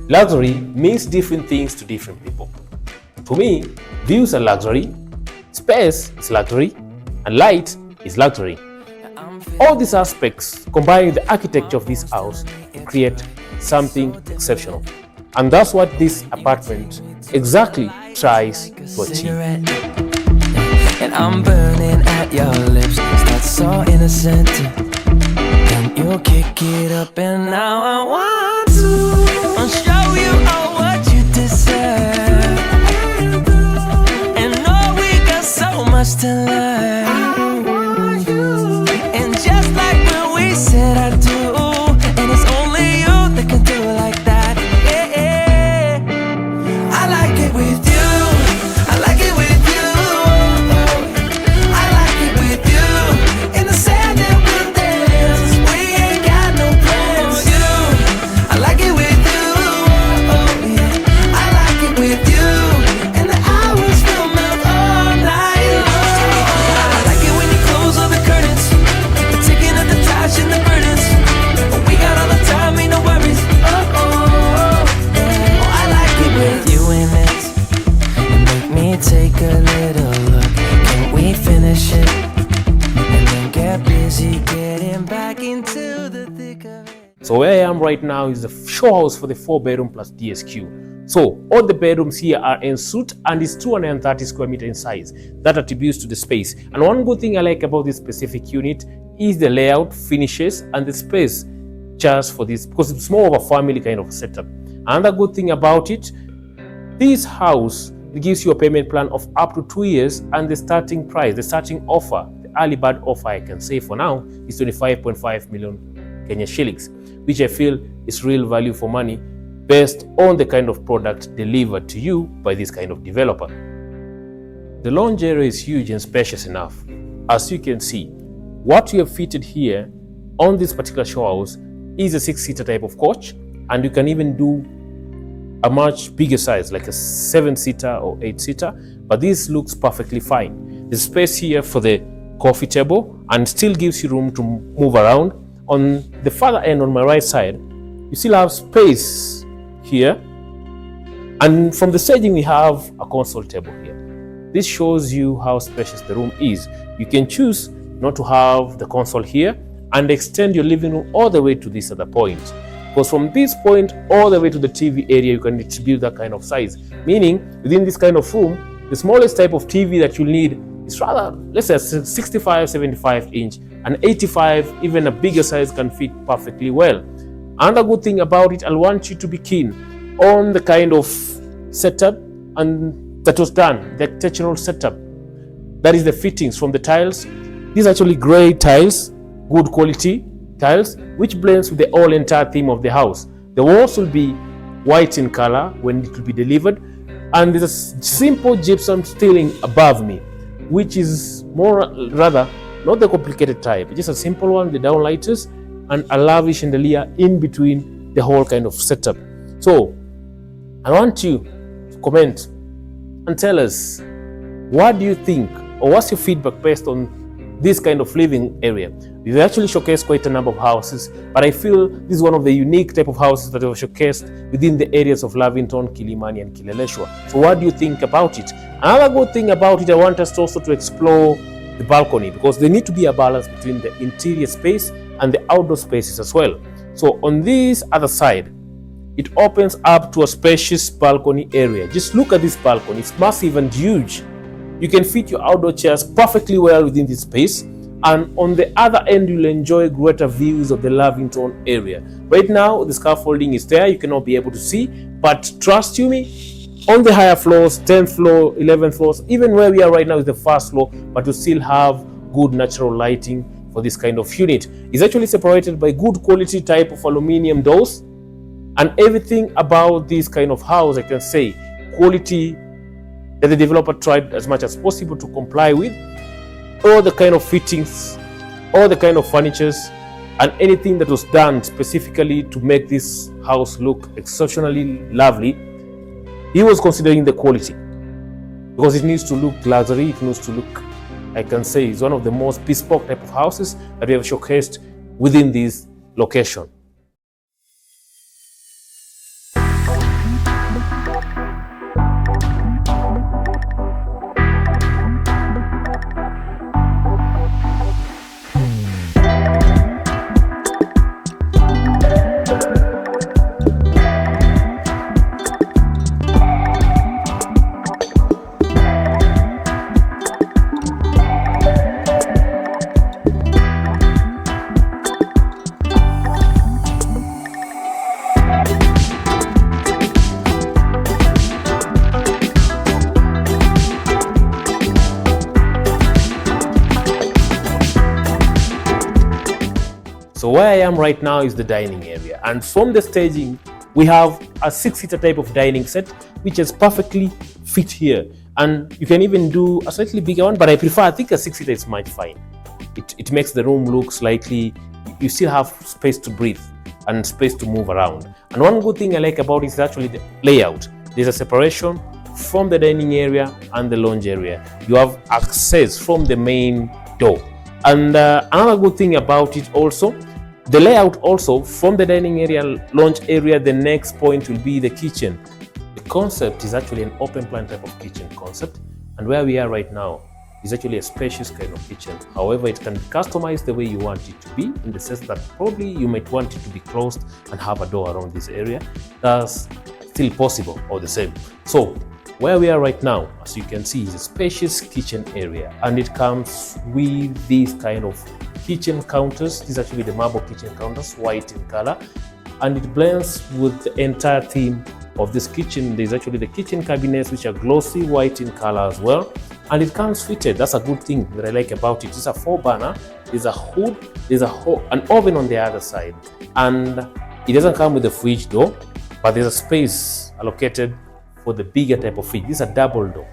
Luxury means different things to different people. For me, views are luxury, space is luxury, and light is luxury. All these aspects combine the architecture of this house to create something exceptional. And that's what this apartment exactly tries to achieve. And I'm burning at your lips, that's so innocent. And you kick it up and now I want to show you all what you deserve. And know we got so much to learn. And just like when we said I do, and it's only you that can do it like that. Yeah, I like it with you. I like it with you. I like it with you. In the sand that we dance, we ain't got no plans. I like it with you. I like it with you. And the hours will melt all night long. I like it when you close all the curtains, the ticking of the touch and the burdens. We got all the time, ain't no worries. I like it with you in it. And make me take a little look. Can we finish it? And then get busy getting back into the thick of it. So where I am right now is the show house for the 4-bedroom plus DSQ. So all the bedrooms here are en suite and is 230 square meter in size. That attributes to the space. And one good thing I like about this specific unit is the layout, finishes, and the space just for this, because it's more of a family kind of setup. Another good thing about it, this house, it gives you a payment plan of up to 2 years, and the starting price, the starting offer, the early bird offer I can say for now is 25.5 million Kenya shillings, which I feel is real value for money based on the kind of product delivered to you by this kind of developer. The lounge area is huge and spacious enough. As you can see, what we have fitted here on this particular show house is a 6-seater type of coach, and you can even do a much bigger size like a 7-seater or 8-seater, but this looks perfectly fine. There's space here for the coffee table and still gives you room to move around. On the further end on my right side, you still have space here, and from the staging we have a console table here. This shows you how spacious the room is. You can choose not to have the console here and extend your living room all the way to this other point, because from this point all the way to the TV area you can distribute that kind of size, meaning within this kind of room the smallest type of TV that you need is rather, let's say, 65-75 inch, and 85, even a bigger size, can fit perfectly well. Another good thing about it, I want you to be keen on the kind of setup and that was done, the architectural setup. That is the fittings from the tiles. These are actually grey tiles, good quality tiles, which blends with the whole entire theme of the house. The walls will be white in color when it will be delivered, and there's a simple gypsum ceiling above me, which is more rather not the complicated type, just a simple one, the downlighters, and a lavish chandelier in between the whole kind of setup. So I want you to comment and tell us, what do you think, or what's your feedback based on this kind of living area? We've actually showcased quite a number of houses, but I feel this is one of the unique type of houses that are showcased within the areas of Lavington, Kilimani, and Kileleshwa. So what do you think about it? Another good thing about it, I want us also to explore the balcony, because there need to be a balance between the interior space and the outdoor spaces as well. So on this other side, it opens up to a spacious balcony area. Just look at this balcony, it's massive and huge. You can fit your outdoor chairs perfectly well within this space, and on the other end you'll enjoy greater views of the Lavington area. Right now the scaffolding is there, you cannot be able to see, but trust you me, on the higher floors, 10th floor, 11th floors, even where we are right now is the first floor, but you still have good natural lighting for this kind of unit. It's actually separated by good quality type of aluminium doors, and everything about this kind of house, I can say, quality that the developer tried as much as possible to comply with. All the kind of fittings, all the kind of furnitures, and anything that was done specifically to make this house look exceptionally lovely. He was considering the quality, because it needs to look luxury, it needs to look, I can say, it's one of the most bespoke type of houses that we have showcased within this location. So where I am right now is the dining area, and from the staging we have a 6-seater type of dining set which is perfectly fit here, and you can even do a slightly bigger one, but I think a 6-seater is much fine. It makes the room look slightly, you still have space to breathe and space to move around. And one good thing I like about it is actually the layout. There's a separation from the dining area and the lounge area. You have access from the main door. And another good thing about it also, the layout also from the dining area, lounge area, the next point will be the kitchen. The concept is actually an open plan type of kitchen concept, and where we are right now is actually a spacious kind of kitchen. However, it can be customized the way you want it to be, in the sense that probably you might want it to be closed and have a door around this area. That's still possible or the same. So where we are right now, as you can see, is a spacious kitchen area, and it comes with these kind of kitchen counters. These are actually the marble kitchen counters, white in color, and it blends with the entire theme of this kitchen. There's actually the kitchen cabinets which are glossy white in color as well, and it comes fitted. That's a good thing that I like about it. It's a 4-burner, there's a hood, there's an oven on the other side, and it doesn't come with a fridge though, but there's a space allocated for the bigger type of fridge. This is a double door,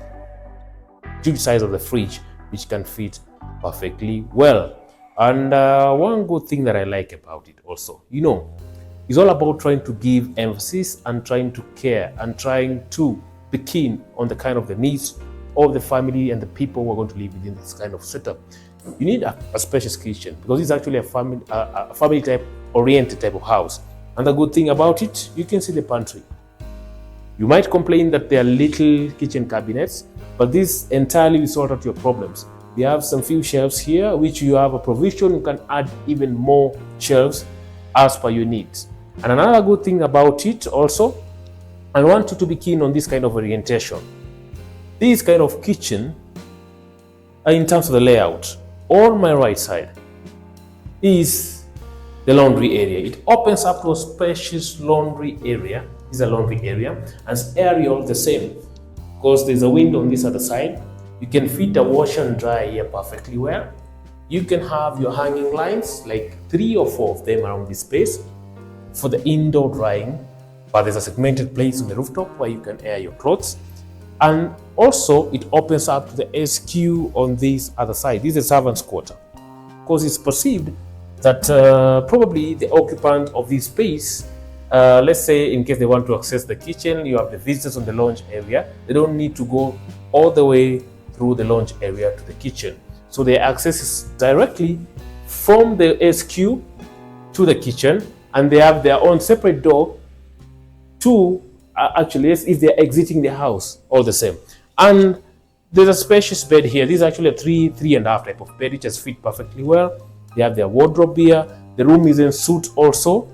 huge size of the fridge, which can fit perfectly well. And one good thing that I like about it also, it's all about trying to give emphasis and trying to care and trying to be keen on the kind of the needs of the family and the people who are going to live within this kind of setup. You need a spacious kitchen because it's actually a family type oriented type of house. And the good thing about it, you can see the pantry. You might complain that there are little kitchen cabinets, but this entirely will sort out your problems. We have some few shelves here, which you have a provision. You can add even more shelves as per your needs. And another good thing about it also, I want you to be keen on this kind of orientation. This kind of kitchen, in terms of the layout, on my right side is the laundry area. It opens up to a spacious laundry area. This is a laundry area, and it's aerial the same, because there's a window on this other side. You can fit a washer and dryer here perfectly well. You can have your hanging lines, like 3 or 4 of them around this space for the indoor drying, but there's a segmented place on the rooftop where you can air your clothes. And also it opens up to the SQ on this other side. This is a servant's quarter, because it's perceived that probably the occupant of this space, let's say in case they want to access the kitchen, you have the visitors on the lounge area, they don't need to go all the way through the lounge area to the kitchen. So their access is directly from the SQ to the kitchen, and they have their own separate door to actually, if they're exiting the house, all the same. And there's a spacious bed here. This is actually a 3.5 type of bed, which has fit perfectly well. They have their wardrobe here. The room is en suite also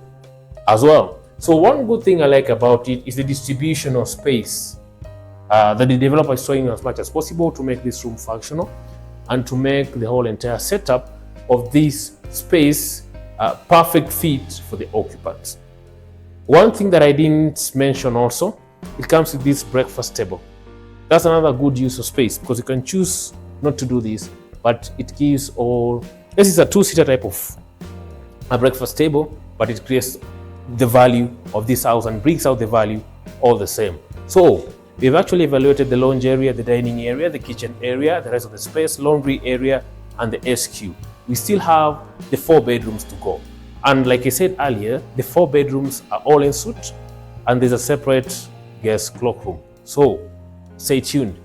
as well. So one good thing I like about it is the distribution of space that the developer is showing as much as possible to make this room functional and to make the whole entire setup of this space perfect fit for the occupants. One thing that I didn't mention also, it comes with this breakfast table. That's another good use of space, because you can choose not to do this, but it gives all. This is a 2-seater type of a breakfast table, but it creates the value of this house and brings out the value all the same. So we've actually evaluated the lounge area, the dining area, the kitchen area, the rest of the space, laundry area, and the SQ. We still have the 4 bedrooms to go. And like I said earlier, the 4 bedrooms are all en suite, and there's a separate guest cloakroom. So stay tuned.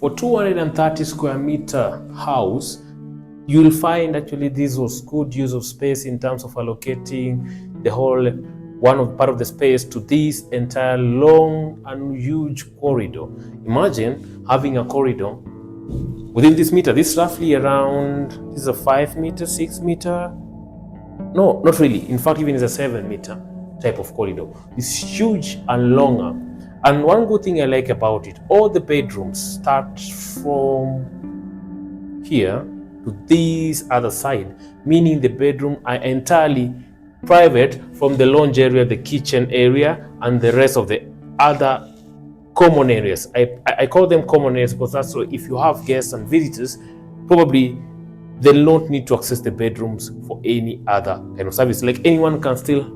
for 230 square meter house, you'll find actually this was good use of space in terms of allocating the whole part of the space to this entire long and huge corridor. Imagine having a corridor within this meter. This is roughly around, this is a 5 meter, 6 meter. No, not really. In fact, even it's a 7 meter type of corridor. It's huge and longer. And one good thing I like about it, all the bedrooms start from here to this other side, meaning the bedroom are entirely private from the lounge area, the kitchen area, and the rest of the other common areas. I call them common areas because that's so if you have guests and visitors, probably they'll not need to access the bedrooms for any other kind of service. Like anyone can still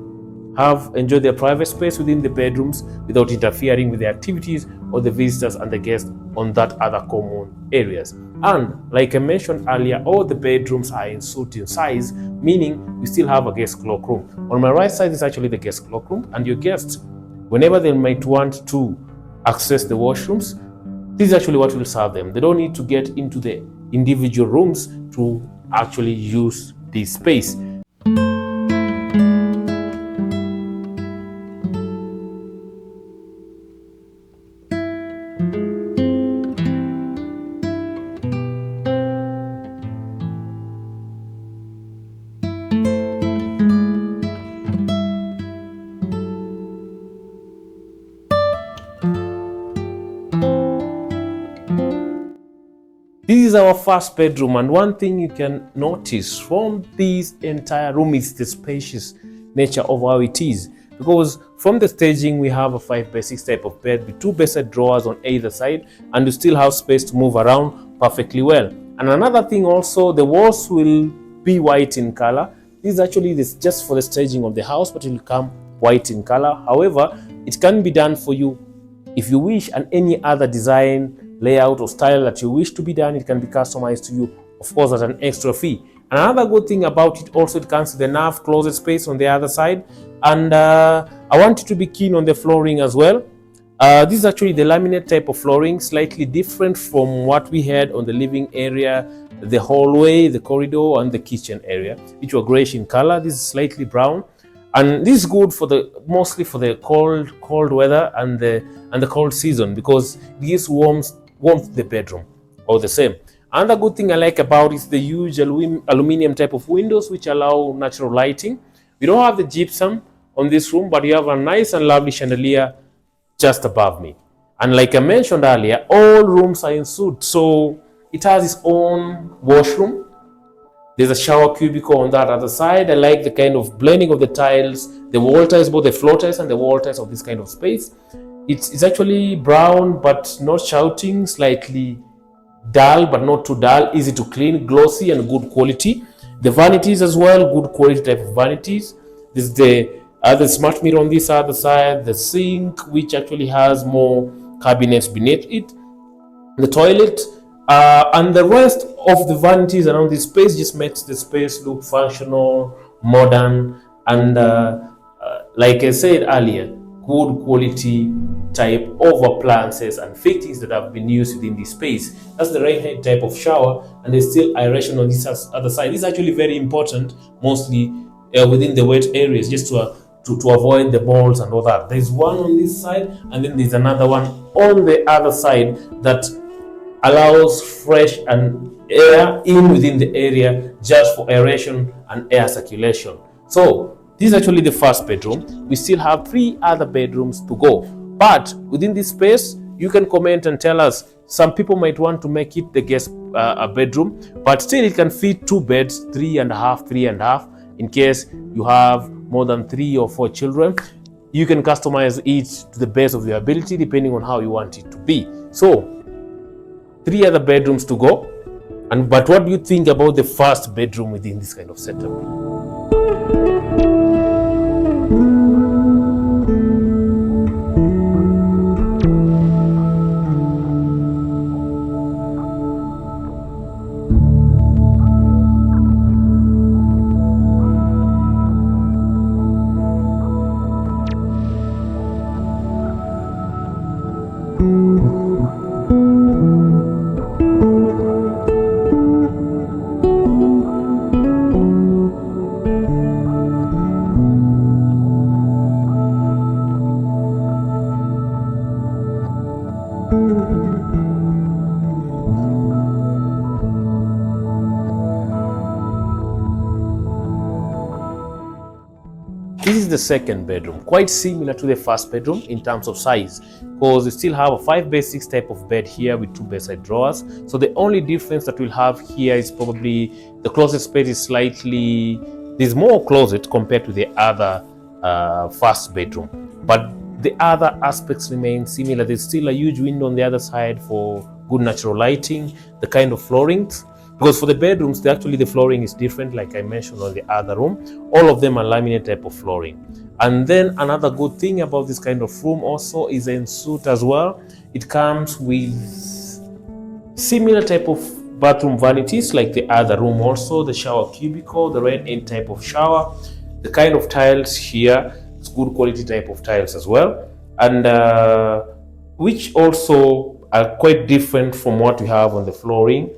enjoy their private space within the bedrooms without interfering with the activities or the visitors and the guests on that other common areas. And like I mentioned earlier, all the bedrooms are in suite in size, meaning we still have a guest cloakroom. On my right side is actually the guest cloakroom, and your guests, whenever they might want to access the washrooms, this is actually what will serve them. They don't need to get into the individual rooms to actually use this space. This is our first bedroom, and one thing you can notice from this entire room is the spacious nature of how it is. Because from the staging, we have a 5x6 type of bed with 2 bedside drawers on either side, and you still have space to move around perfectly well. And another thing also, the walls will be white in color. This is actually just for the staging of the house, but it will come white in color. However, it can be done for you if you wish, and any other design, layout or style that you wish to be done, it can be customized to you, of course, at an extra fee. Another good thing about it also, it comes with enough closet space on the other side, and I want you to be keen on the flooring as well. This is actually the laminate type of flooring, slightly different from what we had on the living area, the hallway, the corridor, and the kitchen area, which were grayish in color. This is slightly brown, and this is good for mostly for the cold weather and the cold season, because this warms the bedroom all the same. Another good thing I like about is the huge aluminum type of windows which allow natural lighting. We don't have the gypsum on this room, but you have a nice and lovely chandelier just above me. And like I mentioned earlier, all rooms are in suite, so it has its own washroom. There's a shower cubicle on that other side. I like the kind of blending of the tiles, the wall tiles, both the floor tiles and the wall tiles of this kind of space. It's actually brown but not shouting, slightly dull but not too dull, easy to clean, glossy and good quality. The vanities as well, good quality type of vanities. This is the other smart mirror on this other side, the sink which actually has more cabinets beneath it, the toilet, and the rest of the vanities around this space just makes the space look functional, modern, and like I said earlier, good quality type of appliances and fittings that have been used within this space. That's the right hand type of shower, and there's still aeration on this other side. This is actually very important, mostly within the wet areas, just to avoid the moles and all that. There's one on this side, and then there's another one on the other side that allows fresh and air in within the area just for aeration and air circulation. So this is actually the first bedroom. We still have 3 other bedrooms to go, but within this space you can comment and tell us. Some people might want to make it the guest bedroom, but still it can fit 2 beds, 3.5 in case you have more than 3 or 4 children. You can customize it to the best of your ability depending on how you want it to be. So 3 other bedrooms to go. But what do you think about the first bedroom within this kind of setup? This is the second bedroom, quite similar to the first bedroom in terms of size, because we still have a 5x6 type of bed here with 2 bedside drawers. So the only difference that we'll have here is probably the closet space is slightly, there's more closet compared to the other first bedroom, but the other aspects remain similar. There's still a huge window on the other side for good natural lighting, the kind of floorings. Because for the bedrooms, the flooring is different, like I mentioned on the other room. All of them are laminate type of flooring. And then another good thing about this kind of room also is en suite as well. It comes with similar type of bathroom vanities like the other room also, the shower cubicle, the red end type of shower. The kind of tiles here, it's good quality type of tiles as well. And which also are quite different from what we have on the flooring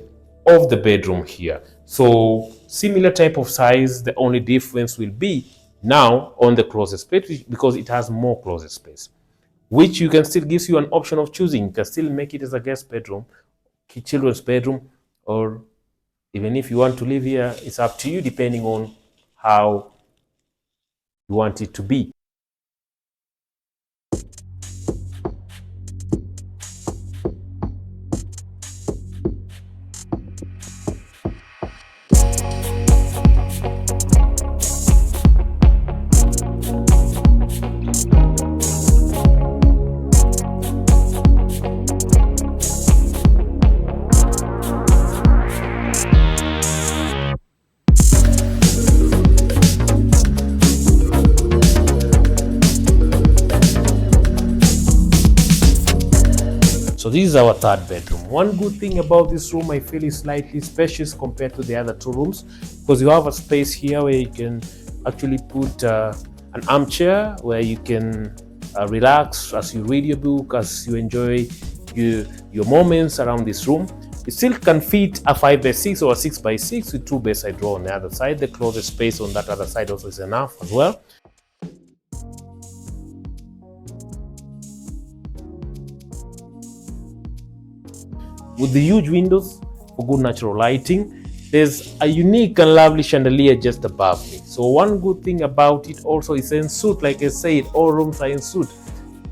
of the bedroom here. So similar type of size, the only difference will be now on the closet space, because it has more closet space, which you can still gives you an option of choosing. You can still make it as a guest bedroom, children's bedroom, or even if you want to live here, it's up to you depending on how you want it to be. So this is our third bedroom. One good thing about this room, I feel, is slightly spacious compared to the other 2 rooms, because you have a space here where you can actually put an armchair where you can relax as you read your book, as you enjoy your moments around this room. It still can fit a 5x6 or a 6x6 with 2 bedside drawers on the other side. The closet space on that other side also is enough as well. With the huge windows for good natural lighting, there's a unique and lovely chandelier just above me. So one good thing about it also is en suite. Like I said, all rooms are en suite,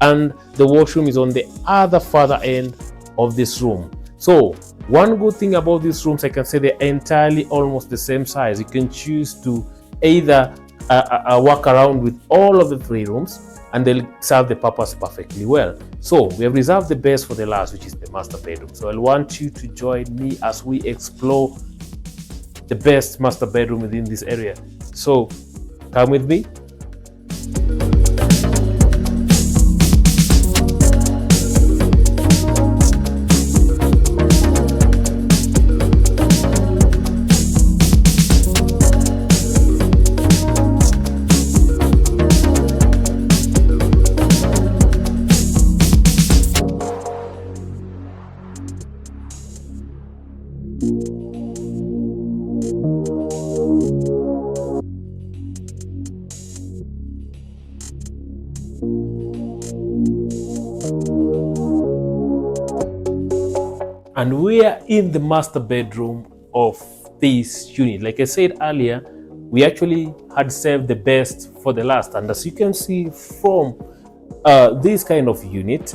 and the washroom is on the other further end of this room. So one good thing about these rooms, I can say they're entirely almost the same size. You can choose to either walk around with all of the 3 rooms, and they'll serve the purpose perfectly well. So we have reserved the best for the last, which is the master bedroom. So I want you to join me as we explore the best master bedroom within this area. So come with me. And we are in the master bedroom of this unit. Like I said earlier, we actually had saved the best for the last. And as you can see from this kind of unit,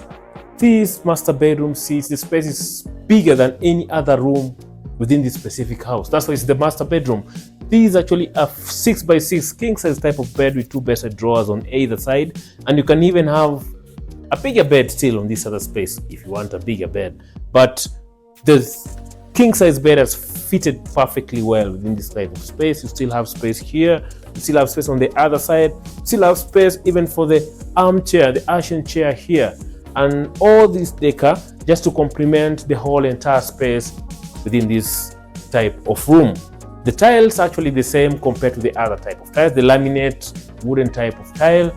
this master bedroom sees the space is bigger than any other room within this specific house. That's why it's the master bedroom. This is actually a 6x6 king size type of bed with 2 bedside drawers on either side. And you can even have a bigger bed still on this other space if you want a bigger bed. But the king size bed has fitted perfectly well within this type of space. You still have space here, you still have space on the other side, you still have space even for the armchair, the Asian chair here, and all this decor just to complement the whole entire space within this type of room. The tiles are actually the same compared to the other type of tiles, the laminate wooden type of tile.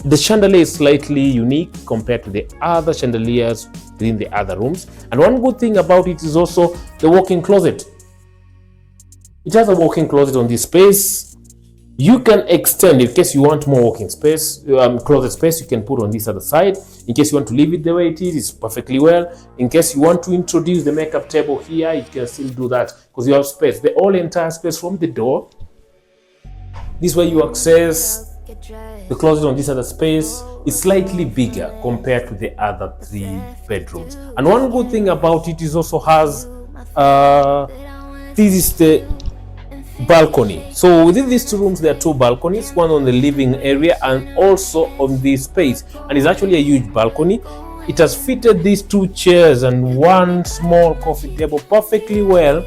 The chandelier is slightly unique compared to the other chandeliers within the other rooms. And one good thing about it is also the walk-in closet. It has a walk-in closet on this space. You can extend in case you want more walk-in space, closet space. You can put on this other side. In case you want to leave it the way it is, it's perfectly well. In case you want to introduce the makeup table here, you can still do that because you have space. The whole entire space from the door This way you access the closet on this other space is slightly bigger compared to the other 3 bedrooms. And one good thing about it is also has this is the balcony. So within these 2 rooms there are 2 balconies, one on the living area and also on this space, and it's actually a huge balcony. It has fitted these 2 chairs and 1 small coffee table perfectly well,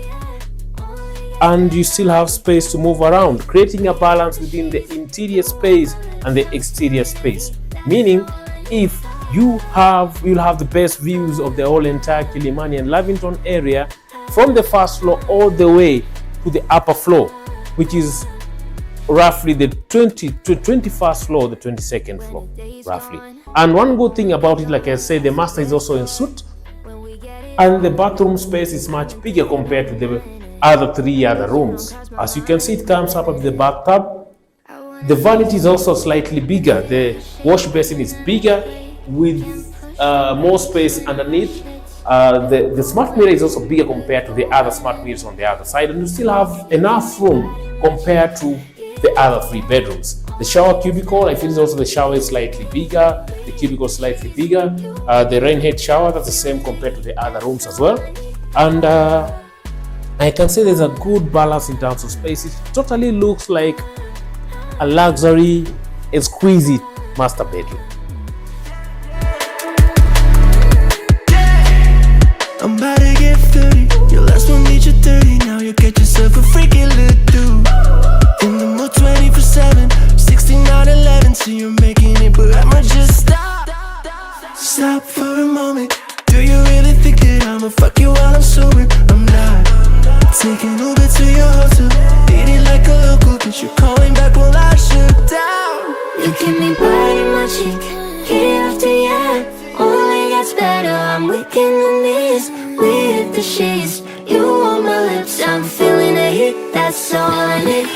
and you still have space to move around, creating a balance within the interior space and the exterior space. Meaning, if you'll have the best views of the whole entire Kilimani and Lavington area from the first floor all the way to the upper floor, which is roughly the 21st floor, the 22nd floor, roughly. And one good thing about it, like I said, the master is also en suite, and the bathroom space is much bigger compared to the other 3 other rooms. As you can see, it comes up with the bathtub. The vanity is also slightly bigger. The wash basin is bigger with more space underneath. The smart mirror is also bigger compared to the other smart mirrors on the other side, and you still have enough room compared to the other 3 bedrooms. The shower cubicle, I feel also the shower is slightly bigger, the cubicle is slightly bigger. The rain head shower, that's the same compared to the other rooms as well. And I can say there's a good balance in terms of space. It totally looks like a luxury, exquisite master bedroom. I'm about to get 30. Your last one made you 30. Now you get yourself a freaking little dude. In the mood 24/7, 16/11. So you're making it, but I'ma just stop for a moment. Do you really think that I'ma fuck you while I'm sober? I'm not. Taking Uber to your hotel, dating like a local, but you're calling back while I shut down. You keep me biting my cheek, year after year. Only gets better, I'm weak in the knees. We hit the sheets, you on my lips. I'm feeling the heat, that's all I need.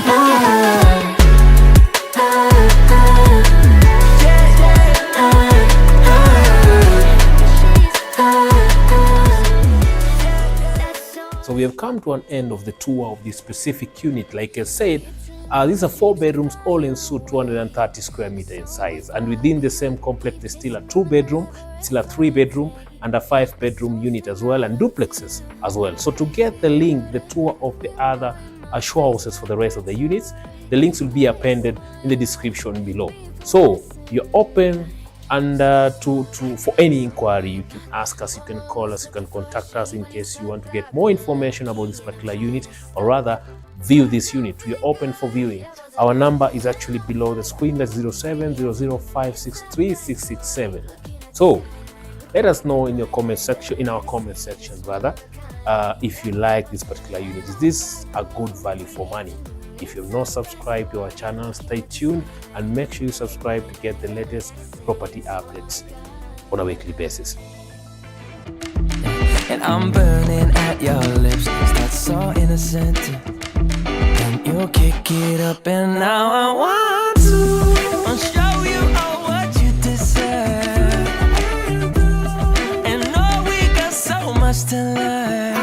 So we have come to an end of the tour of this specific unit. Like I said, these are 4 bedrooms, all in suite, 230 square meter in size. And within the same complex, there's still a 2 bedroom, still a 3 bedroom, and a 5 bedroom unit as well, and duplexes as well. So to get the link, the tour of the other show houses for the rest of the units, the links will be appended in the description below. So you're open, and for any inquiry, you can ask us, you can call us, you can contact us in case you want to get more information about this particular unit, or rather view this unit. We are open for viewing. Our number is actually below the screen. That's 0700563667. So let us know in your comment section, if you like this particular unit. Is this a good value for money? If you've not subscribed to our channel, stay tuned and make sure you subscribe to get the latest property updates on a weekly basis. And I'm burning at your lips, that's so innocent. And you kick it up, and now I want to show you all what you deserve. And know we got so much to learn.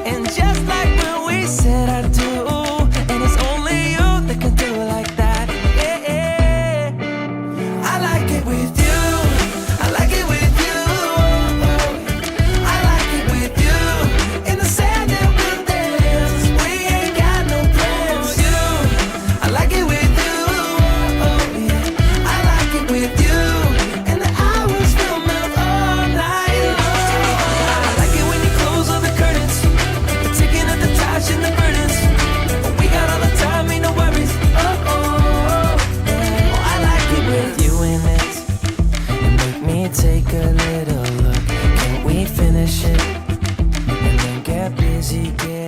And just like when we said I do, and it's only you that can do it like that. Yeah. I like it with you. I like it with you. I like it with you. In the sand that we dance, we ain't got no plans. I like it with you. I like it with you. And the hours will melt all night long. I like it when you close all the curtains, taking up the trash and the burdens. We got all the time, ain't no worries. I like it with you in it. And make me take a little look. Can we finish it? And then get busy, get